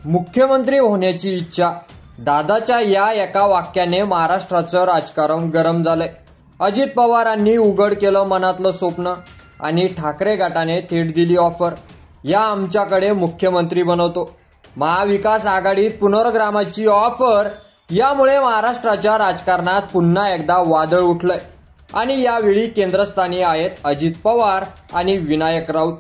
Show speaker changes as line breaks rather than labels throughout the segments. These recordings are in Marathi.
मुख्यमंत्री होण्याची इच्छा. दादाच्या या एका वाक्याने महाराष्ट्राचं राजकारण गरम झालंय. अजित पवारांनी उघड केलं मनातलं स्वप्न आणि ठाकरे गटाने थेट दिली ऑफर. या आमच्याकडे मुख्यमंत्री बनवतो. महाविकास आघाडीत पुनर्ग्रामाची ऑफर. यामुळे महाराष्ट्राच्या राजकारणात पुन्हा एकदा वादळ उठलंय आणि यावेळी केंद्रस्थानी आहेत अजित पवार आणि विनायक राऊत.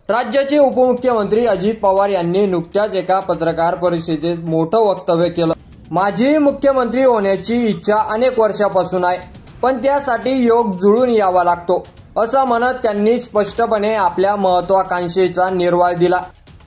राज्याचे उपमुख्यमंत्री अजित पवार यांनी नुकत्याच एका पत्रकार परिषदेत मोठं वक्तव्य केलं. माझी मुख्यमंत्री होण्याची इच्छा अनेक वर्षापासून आहे, पण त्यासाठी योग जुळून यावा लागतो, असं म्हणत त्यांनी स्पष्टपणे आपल्या महत्वाकांक्षेचा निर्वाळ दिला.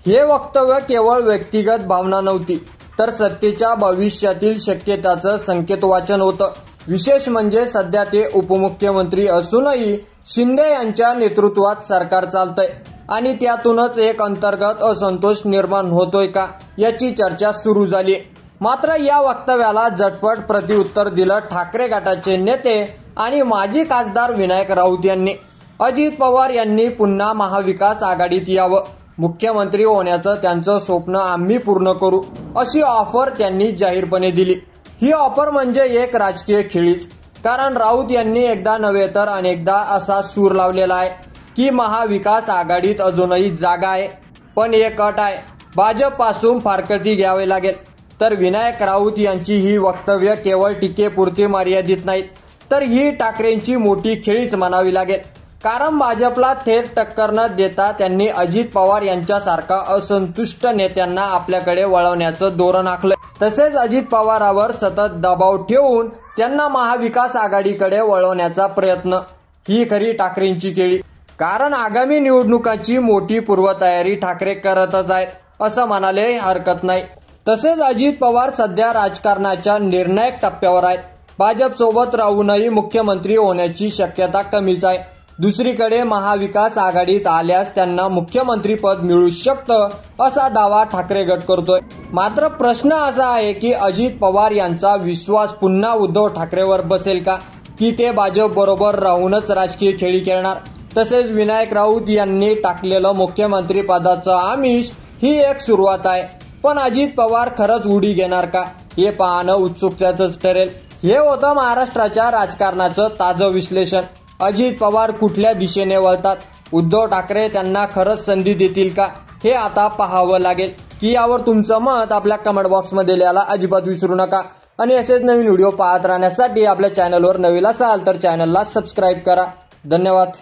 हे वक्तव्य केवळ व्यक्तिगत भावना नव्हती, तर सत्तेच्या भविष्यातील शक्यताचं संकेतवाचन होतं. विशेष म्हणजे सध्या ते उपमुख्यमंत्री असूनही शिंदे यांच्या नेतृत्वात सरकार चालतंय आणि त्यातूनच एक अंतर्गत असंतोष निर्माण होतोय का, याची चर्चा सुरू झाली. मात्र या वक्तव्याला झटपट प्रत्युत्तर दिलं ठाकरे गटाचे नेते आणि माजी खासदार विनायक राऊत यांनी. अजित पवार यांनी पुन्हा महाविकास आघाडीत यावं, मुख्यमंत्री होण्याचं त्यांचं स्वप्न आम्ही पूर्ण करू, अशी ऑफर त्यांनी जाहीरपणे दिली. ही ऑफर म्हणजे एक राजकीय खेळीच, कारण राऊत यांनी एकदा नव्हे तर अनेकदा असा सूर लावलेला आहे की महाविकास आघाडीत अजूनही जागा आहे, पण एक अट आहे, भाजपपासून फारकती घ्यावी लागेल. तर विनायक राऊत यांची ही वक्तव्य केवळ टीकेपुरती मर्यादित नाहीत, तर ही ठाकरेंची मोठी खेळीच म्हणावी लागेल. कारण भाजपला थेट टक्कर न देता त्यांनी अजित पवार यांच्यासारखा असंतुष्ट नेत्यांना आपल्याकडे वळवण्याचं धोरण आखलंय. तसेच अजित पवारांवर सतत दबाव ठेवून त्यांना महाविकास आघाडीकडे वळवण्याचा प्रयत्न. ही खरी ठाकरेंची खेळी. कारण आगामी निवडणुकांची मोठी पूर्वतयारी ठाकरे करतच आहेत, असं म्हणाले हरकत नाही. तसेच अजित पवार सध्या राजकारणाच्या निर्णायक टप्प्यावर आहेत. भाजपसोबत राहूनही मुख्यमंत्री होण्याची शक्यता कमीच आहे. दुसरीकडे महाविकास आघाडीत आल्यास त्यांना मुख्यमंत्रीपद मिळू शकतं, असा दावा ठाकरे गट करतोय. मात्र प्रश्न असा आहे की अजित पवार यांचा विश्वास पुन्हा उद्धव ठाकरेवर बसेल का, की ते भाजप बरोबर राहूनच राजकीय खेळी खेळणार. तसेच विनायक राऊत यांनी टाकलेलं मुख्यमंत्री पदाचं आमिष ही एक सुरुवात आहे, पण अजित पवार खरंच उडी घेणार का, हे पाहणं उत्सुकतेचंच ठरेल. हे होतं महाराष्ट्राच्या राजकारणाचं ताजं विश्लेषण. अजित पवार कुठल्या दिशेने वळतात, उद्धव ठाकरे त्यांना खरंच संधी देतील का, हे आता पाहावं लागेल. की यावर तुमचं मत आपल्या कमेंट बॉक्समध्ये लिहायला अजिबात विसरू नका. आणि असेच नवीन व्हिडिओ पाहत राहण्यासाठी आपल्या चॅनलवर नवीन असाल तर चॅनलला सबस्क्राईब करा. धन्यवाद.